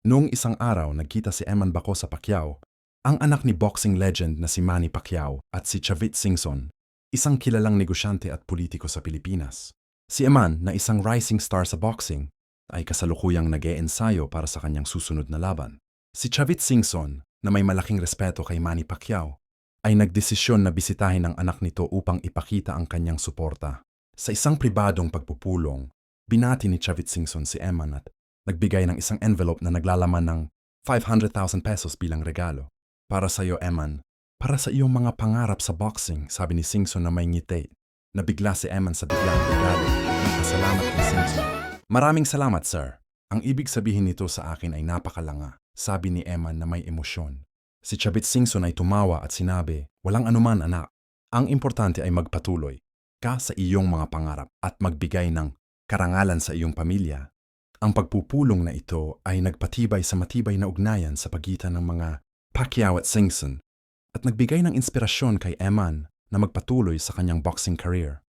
Noong isang araw, nagkita si Eman Baco sa Pacquiao, ang anak ni boxing legend na si Manny Pacquiao at si Chavit Singson, isang kilalang negosyante at politiko sa Pilipinas. Si Eman, na isang rising star sa boxing, ay kasalukuyang nag-e-ensayo para sa kanyang susunod na laban. Si Chavit Singson, na may malaking respeto kay Manny Pacquiao, ay nagdesisyon na bisitahin ang anak nito upang ipakita ang kanyang suporta. Sa isang pribadong pagpupulong, binati ni Chavit Singson si Eman at nagbigay ng isang envelope na naglalaman ng 500,000 pesos bilang regalo. Para sa iyo, Eman. Para sa iyong mga pangarap sa boxing, sabi ni Singson na may ngiti. Nabigla si Eman sa biglang regalo at nagpasalamat kay Singson. Maraming salamat, sir. Ang ibig sabihin nito sa akin ay napakalanga, sabi ni Eman na may emosyon. Si Chavit Singson ay tumawa at sinabi, walang anuman, anak. Ang importante ay magpatuloy ka sa iyong mga pangarap at magbigay ng karangalan sa iyong pamilya. Ang pagpupulong na ito ay nagpatibay sa matibay na ugnayan sa pagitan ng mga Pacquiao at Singson at nagbigay ng inspirasyon kay Eman na magpatuloy sa kanyang boxing career.